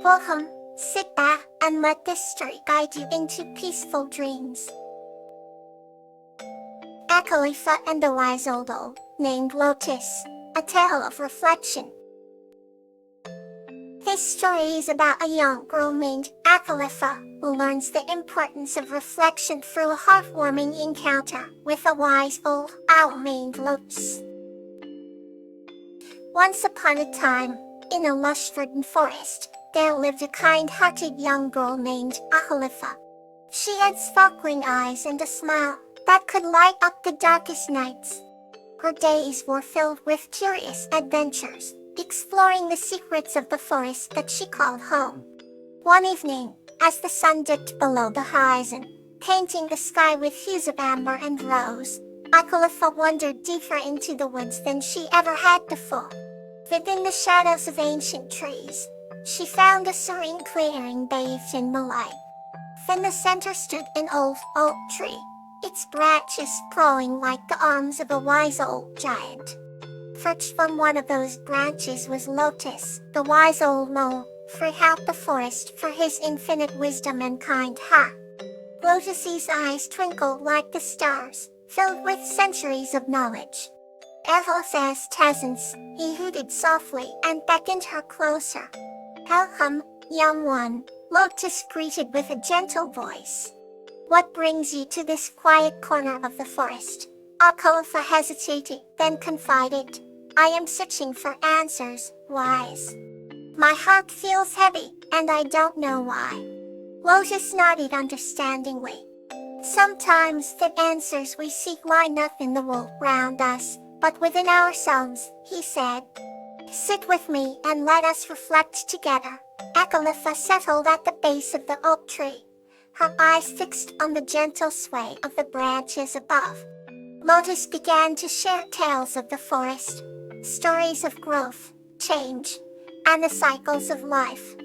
Welcome, sit back, and let this story guide you into peaceful dreams. A Caliph and a Wise Old Owl, named Lotus, a tale of reflection. This story is about a young girl named Akhalifa, who learns the importance of reflection through a heartwarming encounter with a wise old owl named Lotus. Once upon a time, in a lush verdant forest, there lived a kind-hearted young girl named Akhalifa. She had sparkling eyes and a smile that could light up the darkest nights. Her days were filled with curious adventures, exploring the secrets of the forest that she called home. One evening, as the sun dipped below the horizon, painting the sky with hues of amber and rose, Akhalifa wandered deeper into the woods than she ever had before. Within the shadows of ancient trees, she found a serene clearing bathed in moonlight. In the center stood an old oak tree, its branches sprawling like the arms of a wise old giant. Perched from one of those branches was Lotus, the wise old owl, throughout the forest for his infinite wisdom and kind heart. Lotus's eyes twinkled like the stars, filled with centuries of knowledge. Ever as Tazens, he hooted softly and beckoned her closer. "Welcome, young one," Lotus greeted with a gentle voice. "What brings you to this quiet corner of the forest?" Akhalifa hesitated, then confided, "I am searching for answers, wise. My heart feels heavy, and I don't know why." Lotus nodded understandingly. "Sometimes the answers we seek lie not in the world around us, but within ourselves," he said. "Sit with me and let us reflect together." Akhalifa settled at the base of the oak tree, her eyes fixed on the gentle sway of the branches above. Lotus began to share tales of the forest, stories of growth, change, and the cycles of life.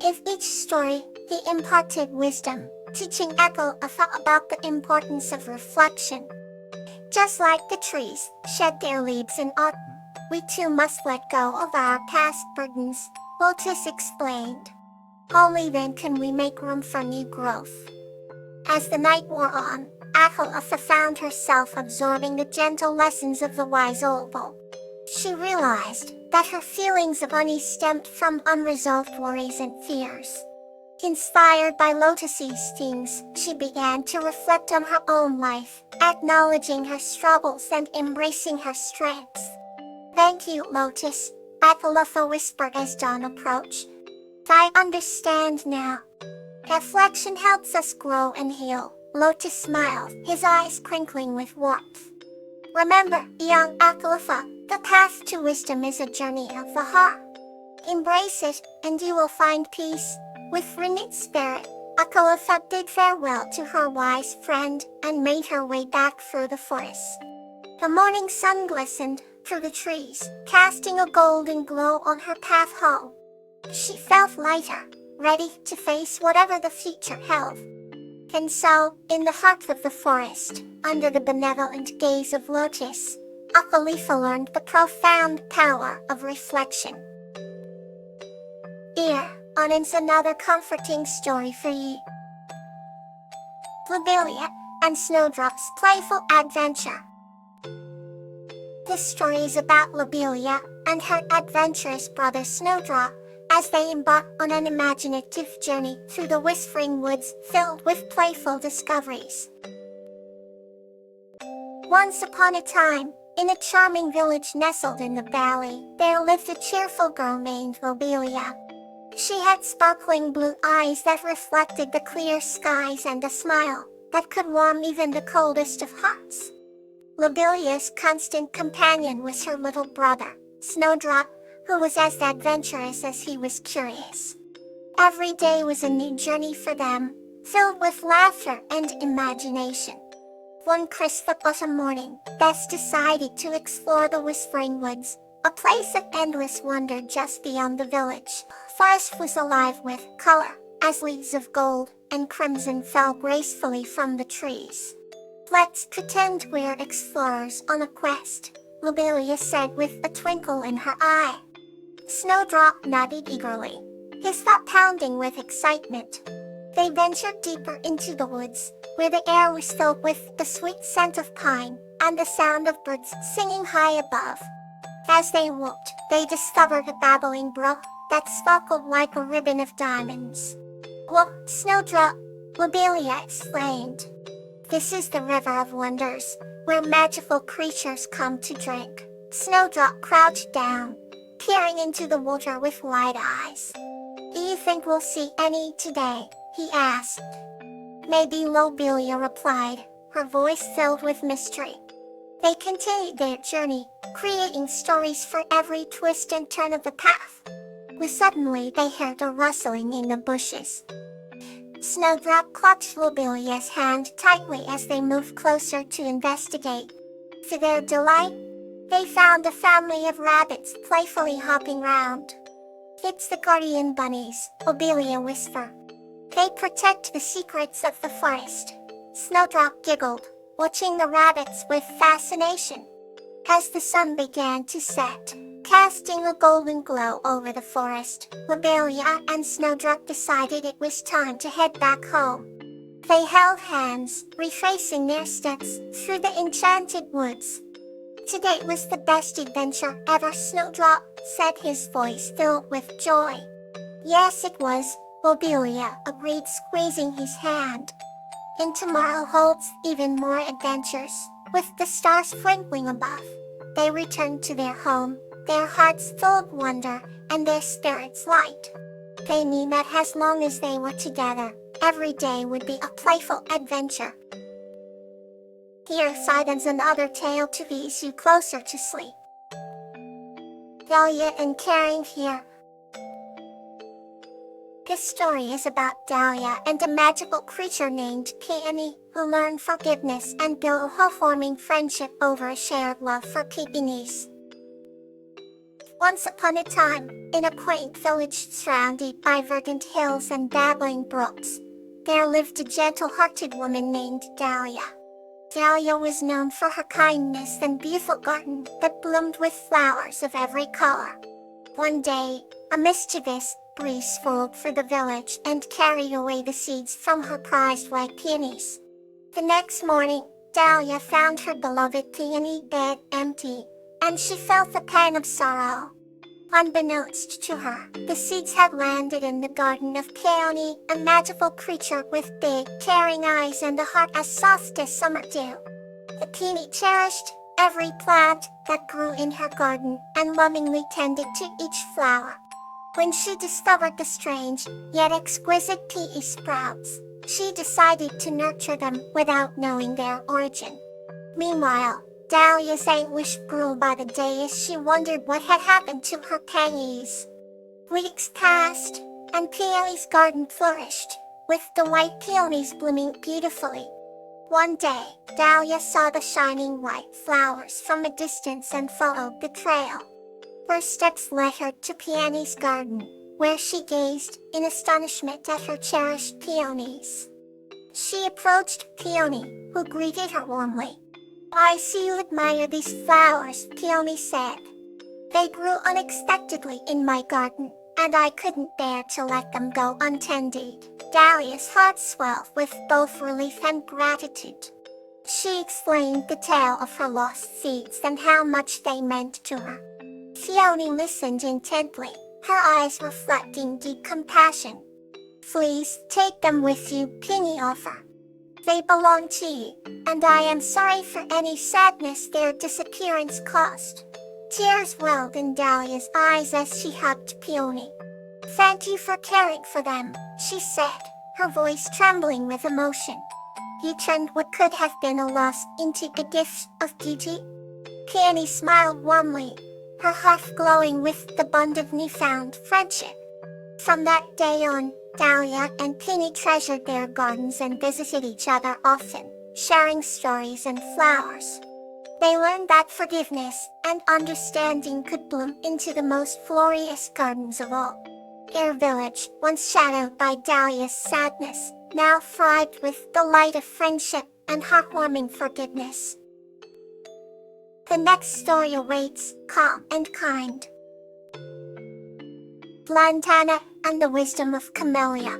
In each story, he imparted wisdom, teaching Akhalifa about the importance of reflection. Just like the trees shed their leaves in autumn, we too must let go of our past burdens, Lotus explained. Only then can we make room for new growth. As the night wore on, Akhalifa found herself absorbing the gentle lessons of the wise old owl. She realized that her feelings of unease stemmed from unresolved worries and fears. Inspired by Lotus's themes, she began to reflect on her own life, acknowledging her struggles and embracing her strengths. "Thank you, Lotus," Akhalifa whispered as dawn approached. "I understand now. Reflection helps us grow and heal." Lotus smiled, his eyes crinkling with warmth. "Remember, young Akhalifa, the path to wisdom is a journey of the heart. Embrace it, and you will find peace." With renewed spirit, Akhalifa bid farewell to her wise friend and made her way back through the forest. The morning sun glistened through the trees, casting a golden glow on her path home. She felt lighter, ready to face whatever the future held. And so, in the heart of the forest, under the benevolent gaze of Lotus, Akhalifa learned the profound power of reflection. Here, on is another comforting story for you. Lobelia and Snowdrop's Playful Adventure. This story is about Lobelia and her adventurous brother Snowdrop, as they embark on an imaginative journey through the whispering woods filled with playful discoveries. Once upon a time, in a charming village nestled in the valley, there lived a cheerful girl named Lobelia. She had sparkling blue eyes that reflected the clear skies and a smile that could warm even the coldest of hearts. Lobelia's constant companion was her little brother, Snowdrop, who was as adventurous as he was curious. Every day was a new journey for them, filled with laughter and imagination. One crisp autumn morning, Bess decided to explore the Whispering Woods, a place of endless wonder just beyond the village. The forest was alive with color, as leaves of gold and crimson fell gracefully from the trees. "Let's pretend we're explorers on a quest," Lobelia said with a twinkle in her eye. Snowdrop nodded eagerly. his thought pounding with excitement. They ventured deeper into the woods, where the air was filled with the sweet scent of pine and the sound of birds singing high above. As they walked, they discovered a babbling brook that sparkled like a ribbon of diamonds. "Look, Snowdrop," Lobelia exclaimed. "This is the River of Wonders, where magical creatures come to drink." Snowdrop crouched down, peering into the water with wide eyes. "Do you think we'll see any today?" he asked. "Maybe," Lobelia replied, her voice filled with mystery. They continued their journey, creating stories for every twist and turn of the path. When suddenly they heard a rustling in the bushes. Snowdrop clutched Lobelia's hand tightly as they moved closer to investigate. To their delight, they found a family of rabbits playfully hopping round. "It's the guardian bunnies," Lobelia whispered. "They protect the secrets of the forest." Snowdrop giggled, watching the rabbits with fascination. As the sun began to set, casting a golden glow over the forest, Lobelia and Snowdrop decided it was time to head back home. They held hands, retracing their steps through the enchanted woods. "Today was the best adventure ever," Snowdrop said, his voice filled with joy. "Yes, it was," Lobelia agreed, squeezing his hand. "And tomorrow holds even more adventures." With the stars twinkling above, they returned to their home, their hearts full of wonder and their spirits light. They knew that as long as they were together, every day would be a playful adventure. Here ends another tale to ease you closer to sleep. Dahlia and Caring here. This story is about Dahlia and a magical creature named Peony, who learn forgiveness and build a heartwarming friendship over a shared love for peonies. Once upon a time, in a quaint village surrounded by verdant hills and babbling brooks, there lived a gentle-hearted woman named Dahlia. Dahlia was known for her kindness and beautiful garden that bloomed with flowers of every color. One day, a mischievous breeze swirled through the village and carried away the seeds from her prized white peonies. The next morning, Dahlia found her beloved peony bed empty, and she felt a pang of sorrow. Unbeknownst to her, the seeds had landed in the garden of Peony, a magical creature with big, caring eyes and a heart as soft as summer dew. The peony cherished every plant that grew in her garden and lovingly tended to each flower. When she discovered the strange, yet exquisite pea sprouts, she decided to nurture them without knowing their origin. Meanwhile, Dahlia's anguish grew by the day as she wondered what had happened to her peonies. Weeks passed, and Peony's garden flourished, with the white peonies blooming beautifully. One day, Dahlia saw the shining white flowers from a distance and followed the trail. Her steps led her to Peony's garden, where she gazed in astonishment at her cherished peonies. She approached Peony, who greeted her warmly. "I see you admire these flowers," Peony said. "They grew unexpectedly in my garden, and I couldn't bear to let them go untended." Dahlia's heart swelled with both relief and gratitude. She explained the tale of her lost seeds and how much they meant to her. Peony listened intently, her eyes reflecting deep compassion. "Please take them with you," Peony offered. "They belong to you, and I am sorry for any sadness their disappearance caused." Tears welled in Dahlia's eyes as she hugged Peony. "Thank you for caring for them," she said, her voice trembling with emotion. "You turned what could have been a loss into a gift of beauty." Peony smiled warmly, her heart glowing with the bond of newfound friendship. From that day on, Dahlia and Peony treasured their gardens and visited each other often, sharing stories and flowers. They learned that forgiveness and understanding could bloom into the most glorious gardens of all. Their village, once shadowed by Dahlia's sadness, now thrived with the light of friendship and heartwarming forgiveness. The next story awaits, Calm and Kind. Lantana, and the wisdom of Camellia.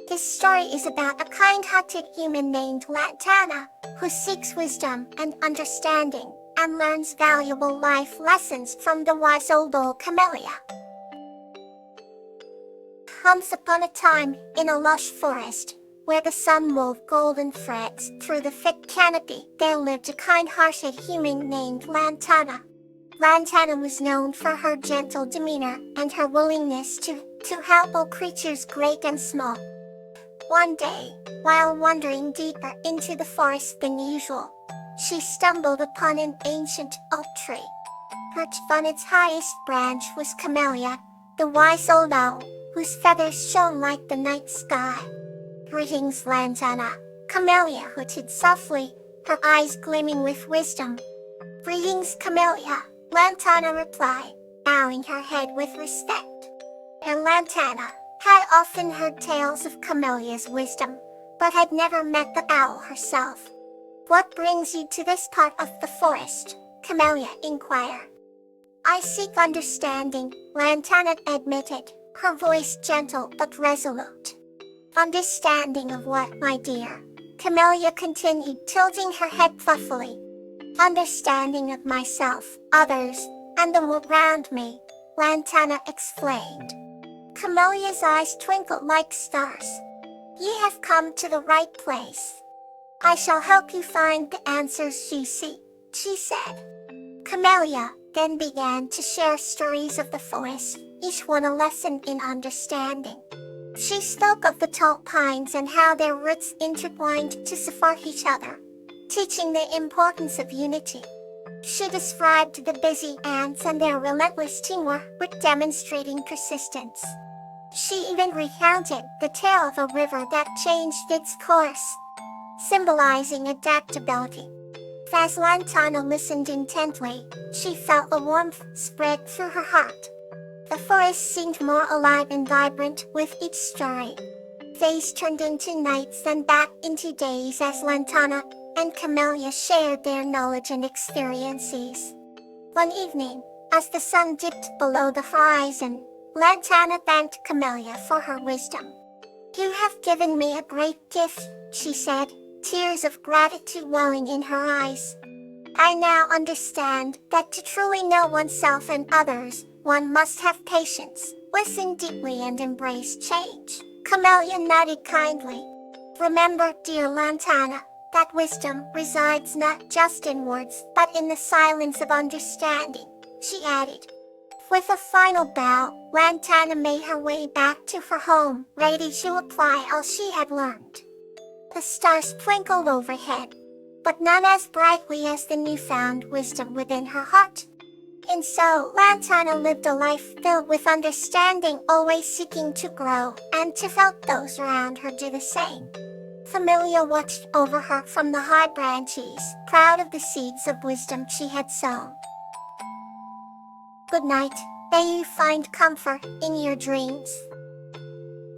This story is about a kind-hearted human named Lantana, who seeks wisdom and understanding, and learns valuable life lessons from the wise old Camellia. Once upon a time, in a lush forest, where the sun wove golden threads through the thick canopy, there lived a kind-hearted human named Lantana. Lantana was known for her gentle demeanor and her willingness to help all creatures great and small. One day, while wandering deeper into the forest than usual, she stumbled upon an ancient oak tree. Perched on its highest branch was Camellia, the wise old owl, whose feathers shone like the night sky. "Greetings, Lantana," Camellia hooted softly, her eyes gleaming with wisdom. "Greetings, Camellia," Lantana replied, bowing her head with respect. And Lantana had often heard tales of Camellia's wisdom, but had never met the owl herself. "What brings you to this part of the forest?" Camellia inquired. "I seek understanding," Lantana admitted, her voice gentle but resolute. "Understanding of what, my dear?" Camellia continued, tilting her head thoughtfully. "Understanding of myself, others, and the world around me," Lantana explained. Camellia's eyes twinkled like stars. "You have come to the right place. I shall help you find the answers you seek," she said. Camellia then began to share stories of the forest, each one a lesson in understanding. She spoke of the tall pines and how their roots intertwined to support each other, teaching the importance of unity. She described the busy ants and their relentless teamwork, demonstrating persistence. She even recounted the tale of a river that changed its course, symbolizing adaptability. As Lantana listened intently, she felt a warmth spread through her heart. The forest seemed more alive and vibrant with each story. Days turned into nights and back into days as Lantana and Camellia shared their knowledge and experiences. One evening, as the sun dipped below the horizon, Lantana thanked Camellia for her wisdom. "You have given me a great gift," she said, tears of gratitude welling in her eyes. "I now understand that to truly know oneself and others, one must have patience, listen deeply and embrace change." Camellia nodded kindly. "Remember, dear Lantana, that wisdom resides not just in words but in the silence of understanding," she added. With a final bow, Lantana made her way back to her home, ready to apply all she had learned. The stars twinkled overhead, but none as brightly as the newfound wisdom within her heart. And so, Lantana lived a life filled with understanding, always seeking to grow and to help those around her do the same. Camellia watched over her from the high branches, proud of the seeds of wisdom she had sown. Good night. May you find comfort in your dreams.